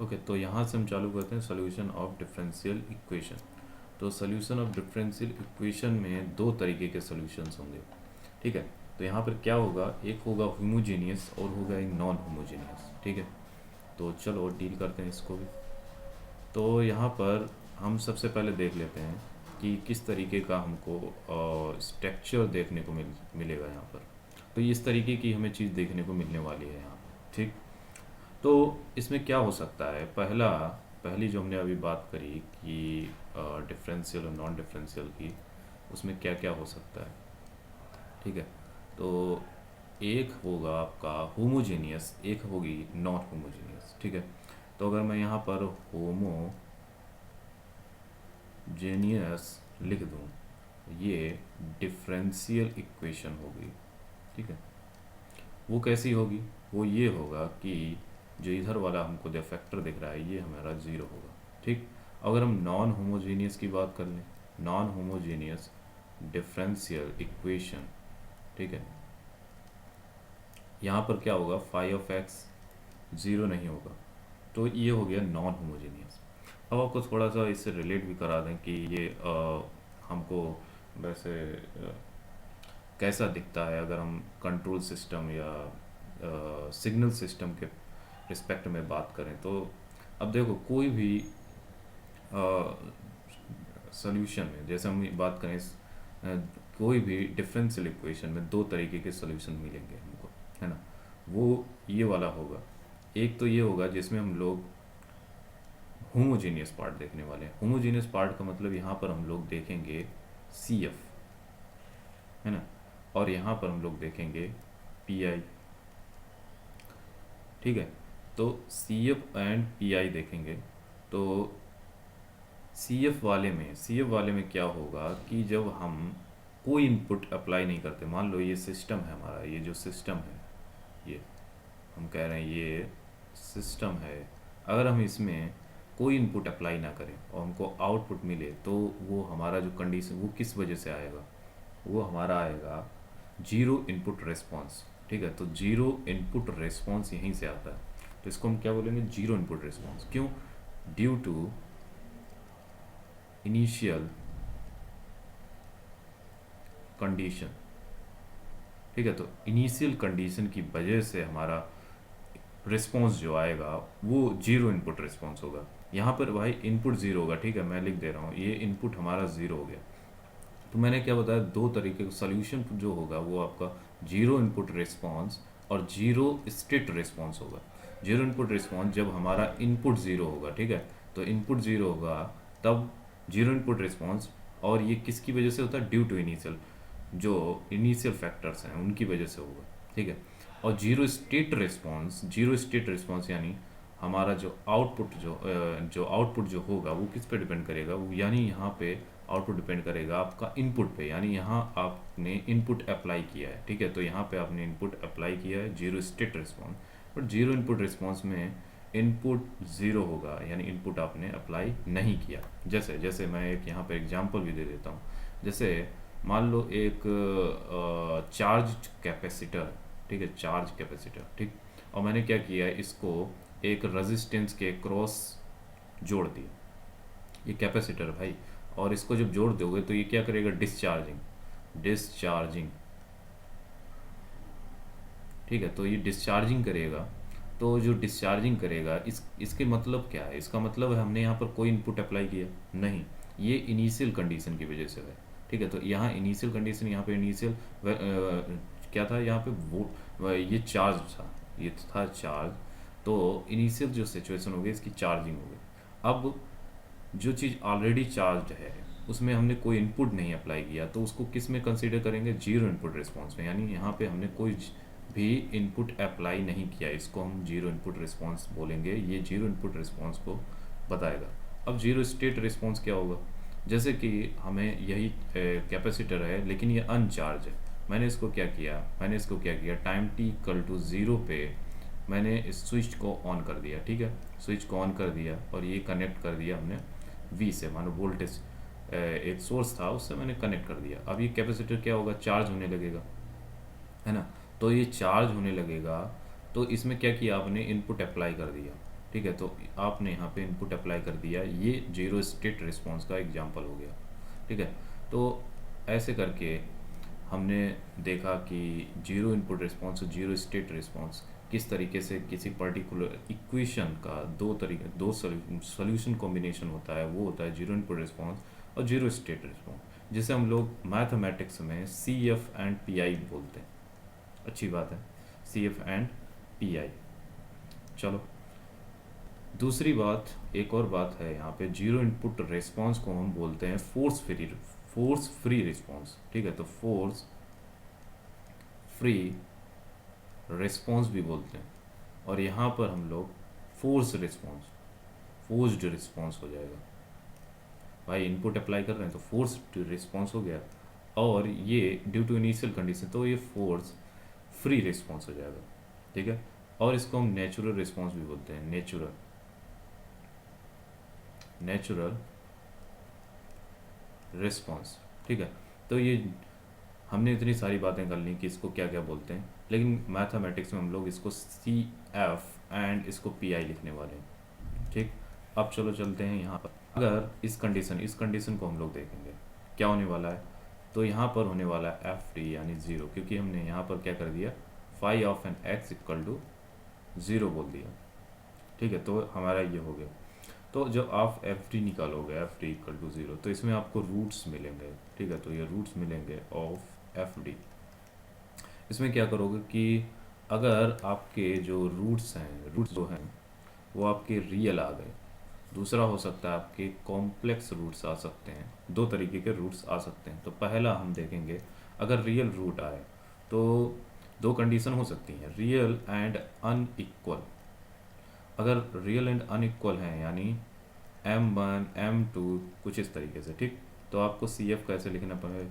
Okay, तो यहाँ से हम चालू करते हैं सोल्यूशन ऑफ डिफरेंशियल इक्वेशन। तो सोल्यूशन ऑफ डिफरेंशियल इक्वेशन में दो तरीके के सोल्यूशंस होंगे, ठीक है। तो यहाँ पर क्या होगा, एक होगा होमोजेनियस और होगा एक नॉन होमोजेनियस, ठीक है। तो चलो डील करते हैं इसको भी। तो यहाँ पर हम सबसे पहले देख लेते हैं कि किस तरीके का हमको स्ट्रक्चर देखने को मिलेगा यहाँ पर। तो इस तरीके की हमें चीज़ देखने को मिलने वाली है यहाँ पर, ठीक। तो इसमें क्या हो सकता है, पहली जो हमने अभी बात करी कि डिफरेंशियल और नॉन डिफरेंशियल की, उसमें क्या क्या हो सकता है, ठीक है। तो एक होगा आपका होमोजेनियस, एक होगी नॉन होमोजेनियस, ठीक है। तो अगर मैं यहाँ पर होमोजेनियस लिख दूँ, ये डिफरेंशियल इक्वेशन होगी, ठीक है। वो कैसी होगी, वो ये होगा कि जो इधर वाला हमको जो फैक्टर दिख रहा है ये हमारा ज़ीरो होगा, ठीक। अगर हम नॉन होमोजीनियस की बात कर लें, नॉन होमोजीनियस डिफरेंशियल इक्वेशन, ठीक है, यहाँ पर क्या होगा, फाइव ऑफ एक्स ज़ीरो नहीं होगा। तो ये हो गया नॉन होमोजीनियस। अब आपको थोड़ा सा इससे रिलेट भी करा दें कि ये हमको वैसे कैसा दिखता है अगर हम कंट्रोल सिस्टम या सिग्नल सिस्टम के रिस्पेक्ट में बात करें। तो अब देखो, कोई भी सॉल्यूशन में, जैसे हम बात करें कोई भी डिफरेंशियल इक्वेशन में दो तरीके के सॉल्यूशन मिलेंगे हमको, है ना। वो ये वाला होगा, एक तो ये होगा जिसमें हम लोग होमोजीनियस पार्ट देखने वाले हैं। होमोजीनियस पार्ट का मतलब यहाँ पर हम लोग देखेंगे सी एफ, है ना, और यहाँ पर हम लोग देखेंगे पी आई, ठीक है। तो C F and P I देखेंगे। तो सी एफ वाले में क्या होगा कि जब हम कोई इनपुट अप्लाई नहीं करते, मान लो ये सिस्टम है हमारा, ये जो सिस्टम है, ये हम कह रहे हैं ये सिस्टम है, अगर हम इसमें कोई इनपुट अप्लाई ना करें और हमको आउटपुट मिले, तो वो हमारा जो कंडीशन वो किस वजह से आएगा, वो हमारा आएगा जीरो इनपुट रिस्पॉन्स, ठीक है। तो जीरो इनपुट रिस्पॉन्स यहीं से आता है। तो इसको हम क्या बोलेंगे, जीरो इनपुट रिस्पॉन्स। क्यों, ड्यू टू इनिशियल कंडीशन, ठीक है। तो इनिशियल कंडीशन की वजह से हमारा रिस्पॉन्स जो आएगा वो जीरो इनपुट रिस्पॉन्स होगा। यहाँ पर भाई इनपुट ज़ीरो होगा, ठीक है, मैं लिख दे रहा हूँ, ये इनपुट हमारा ज़ीरो हो गया। तो मैंने क्या बताया, दो तरीके का सोल्यूशन जो होगा वो आपका जीरो इनपुट रिस्पॉन्स और जीरो स्टेट रिस्पॉन्स होगा। जीरो इनपुट रिस्पॉन्स जब हमारा इनपुट ज़ीरो होगा, ठीक है। तो इनपुट ज़ीरो होगा तब जीरो इनपुट रिस्पॉन्स, और ये किसकी वजह से होता है, ड्यू टू इनिशियल, जो इनिशियल फैक्टर्स हैं उनकी वजह से होगा, ठीक है। और जीरो स्टेट रिस्पॉन्स यानी हमारा जो आउटपुट जो आउटपुट जो होगा वो किस पे डिपेंड करेगा, वो यानी यहाँ पे आउटपुट डिपेंड करेगा आपका इनपुट पे, यानी यहाँ आपने इनपुट अप्लाई किया है, ठीक है। तो यहाँ पे आपने इनपुट अप्लाई किया है, zero state response. But zero input response में इनपुट ज़ीरो होगा, यानी इनपुट आपने अप्लाई नहीं किया। जैसे जैसे मैं एक यहाँ पे एग्जांपल भी दे देता हूँ। जैसे मान लो एक चार्ज कैपेसिटर, ठीक है, चार्ज कैपेसिटर, ठीक। और मैंने क्या किया है, इसको एक रेजिस्टेंस के क्रॉस जोड़ दिया, ये कैपेसिटर भाई। और इसको जब जोड़ दोगे तो ये क्या करेगा, डिस्चार्जिंग, ठीक है। तो ये डिस्चार्जिंग करेगा। तो जो डिस्चार्जिंग करेगा इसके मतलब क्या है, इसका मतलब है हमने यहाँ पर कोई इनपुट अप्लाई किया नहीं, ये इनिशियल कंडीशन की वजह से है, ठीक है। तो यहाँ इनिशियल कंडीशन, यहाँ पे इनिशियल क्या था, यहाँ पे ये चार्ज था, ये था चार्ज। तो इनिशियल जो सिचुएशन हो गई इसकी चार्जिंग हो गई। अब जो चीज़ ऑलरेडी चार्ज है उसमें हमने कोई इनपुट नहीं अप्लाई किया, तो उसको किस में कंसीडर करेंगे, जीरो इनपुट रिस्पॉन्स में, यानी यहाँ पे हमने कोई भी इनपुट अप्लाई नहीं किया, इसको हम जीरो इनपुट रिस्पॉन्स बोलेंगे। ये जीरो इनपुट रिस्पॉन्स को बताएगा। अब जीरो स्टेट रिस्पॉन्स क्या होगा, जैसे कि हमें यही कैपेसिटर है लेकिन ये अनचार्ज है। मैंने इसको क्या किया, time T equal to zero पे मैंने इस स्विच को ऑन कर दिया, ठीक है। स्विच को ऑन कर दिया और ये कनेक्ट कर दिया हमने वी से, मानो वोल्टेज एक सोर्स था उससे मैंने कनेक्ट कर दिया। अब ये कैपेसिटर क्या होगा, चार्ज होने लगेगा, है ना। तो ये चार्ज होने लगेगा, तो इसमें क्या किया आपने, इनपुट अप्लाई कर दिया, ठीक है, तो आपने यहाँ पे इनपुट अप्लाई कर दिया, ये जीरो स्टेट रिस्पॉन्स का एग्जांपल हो गया। ठीक है, तो ऐसे करके हमने देखा कि जीरो इनपुट रिस्पॉन्स और जीरो स्टेट रिस्पॉन्स किस तरीके से किसी पर्टिकुलर इक्वेशन का दो सॉल्यूशन कॉम्बिनेशन होता है, वो होता है जीरो इनपुट रिस्पॉन्स और जीरो स्टेट रिस्पॉन्स, जिसे हम लोग मैथमेटिक्स में C F and P I बोलते हैं। अच्छी बात है, C F and P I. चलो, दूसरी बात, एक और बात है यहाँ पे, जीरो इनपुट रिस्पॉन्स को हम बोलते हैं फोर्स फ्री रिस्पॉन्स। ठीक है, तो फोर्स फ्री रिस्पॉन्स भी बोलते हैं, और यहाँ पर हम लोग फोर्स्ड रिस्पॉन्स हो जाएगा। भाई इनपुट अप्लाई कर रहे हैं तो फोर्स्ड रिस्पॉन्स हो गया, और ये ड्यू टू इनिशियल कंडीशन, तो ये फोर्स फ्री रिस्पॉन्स हो जाएगा। ठीक है, और इसको हम नेचुरल रिस्पॉन्स भी बोलते हैं, नेचुरल रिस्पॉन्स। ठीक है, तो ये हमने इतनी सारी बातें कर ली कि इसको क्या क्या बोलते हैं, लेकिन मैथमेटिक्स में हम लोग इसको सी एफ एंड इसको पी आई लिखने वाले हैं। ठीक, अब चलो चलते हैं यहाँ पर। अगर इस कंडीशन को हम लोग देखेंगे क्या होने वाला है, तो यहाँ पर होने वाला है एफ डी यानी ज़ीरो, क्योंकि हमने यहाँ पर क्या कर दिया, phi of N X equal to zero बोल दिया। ठीक है, तो हमारा ये हो गया। तो जब आप एफ डी निकालोगे, F D equal to zero, तो इसमें आपको रूट्स मिलेंगे। ठीक है, तो ये रूट्स मिलेंगे ऑफ एफ डी। इसमें क्या करोगे कि अगर आपके जो रूट्स जो हैं वो आपके रियल आ गए, दूसरा हो सकता है आपके कॉम्प्लेक्स रूट्स आ सकते हैं, दो तरीके के रूट्स आ सकते हैं। तो पहला हम देखेंगे, अगर रियल रूट आए तो दो कंडीशन हो सकती हैं, रियल एंड अनइक्वल। अगर रियल एंड अनइक्वल हैं यानी m1 m2 कुछ इस तरीके से, ठीक, तो आपको सी एफ कैसे लिखना पड़ेगा,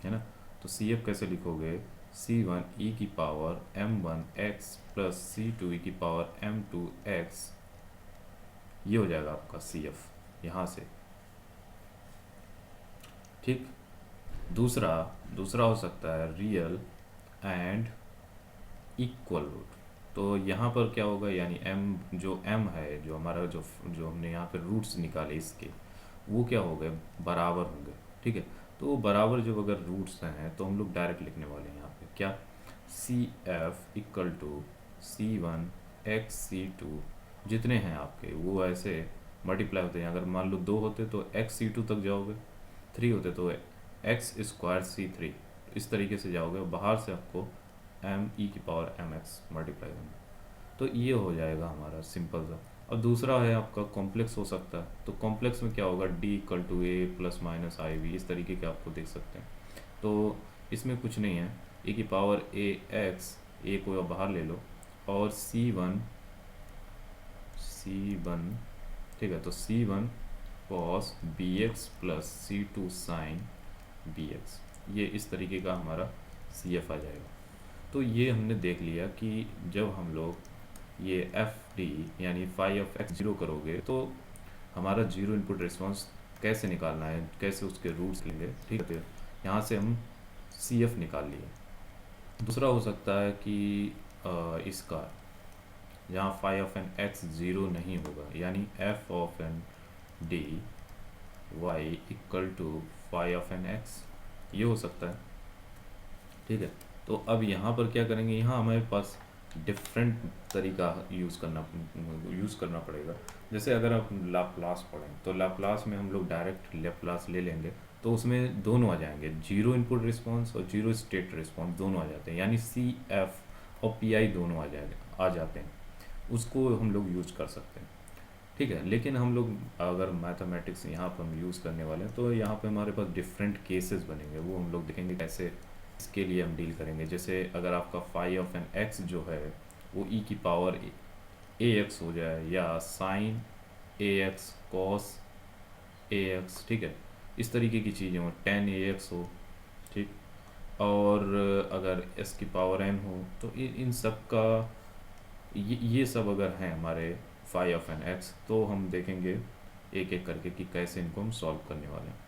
है ना, तो सी एफ कैसे लिखोगे, c1 e की power m1x plus c2 e की पावर m2x, ये हो जाएगा आपका सी एफ यहाँ से। ठीक, दूसरा हो सकता है रियल एंड इक्वल रूट। तो यहाँ पर क्या होगा, यानी m जो m है, जो हमारा जो हमने यहाँ पे रूट्स निकाले इसके, वो क्या हो गए, बराबर होंगे। ठीक है, तो बराबर जब अगर रूट्स हैं तो हम लोग डायरेक्ट लिखने वाले हैं यहाँ पे क्या, C F equal to c1 x c2, जितने हैं आपके वो ऐसे मल्टीप्लाई होते हैं। अगर मान लो 2 होते तो x c2 तक जाओगे, 3 होते तो x स्क्वायर c3, इस तरीके से जाओगे, बाहर से आपको m e की पावर mx मल्टीप्लाई करना। तो ये हो जाएगा हमारा सिंपल सा। और दूसरा है आपका कॉम्प्लेक्स हो सकता है, तो कॉम्प्लेक्स में क्या होगा, d equal to a plus minus I V, इस तरीके के आपको देख सकते हैं। तो इसमें कुछ नहीं है, e की पावर a x, a को बाहर ले लो, और c1, ठीक है, तो c1 cos bx plus c2 sin bx, ये इस तरीके का हमारा CF आ जाएगा। तो ये हमने देख लिया कि जब हम लोग ये एफ डी यानी फाई ऑफ एक्स जीरो करोगे तो हमारा जीरो इनपुट रिस्पॉन्स कैसे निकालना है, कैसे उसके रूट्स लेंगे। ठीक है, यहाँ से हम CF निकाल लिए। दूसरा हो सकता है कि इसका जहाँ phi of N X zero नहीं होगा, यानी F of N D Y equal to phi of N X, ये हो सकता है। ठीक है, तो अब यहाँ पर क्या करेंगे, यहाँ हमारे पास डिफरेंट तरीका यूज़ करना पड़ेगा। जैसे अगर आप लाप्लास पढ़ें तो लाप्लास में हम लोग डायरेक्ट लाप्लास ले लेंगे, तो उसमें दोनों आ जाएंगे, जीरो इनपुट रिस्पॉन्स और जीरो स्टेट रिस्पॉन्स दोनों आ जाते हैं, यानी सी एफ और पी आई दोनों आ जाते हैं, उसको हम लोग यूज कर सकते हैं। ठीक है, लेकिन हम लोग अगर मैथमेटिक्स यहाँ पर हम यूज़ करने वाले हैं तो यहाँ पे हमारे पास डिफरेंट केसेस बनेंगे, वो हम लोग देखेंगे कैसे इसके लिए हम डील करेंगे। जैसे अगर आपका फाई ऑफ एन एक्स जो है वो ई की पावर ए एक्स हो जाए, या sign A x cos A x, ठीक है, इस तरीके की चीज़ें हो, टेन ए एक्स हो, ठीक, और अगर एस की पावर एन हो, तो इन सब का ये सब अगर हैं हमारे फाई ऑफ एन एक्स, तो हम देखेंगे एक एक करके कि कैसे इनको हम सॉल्व करने वाले हैं।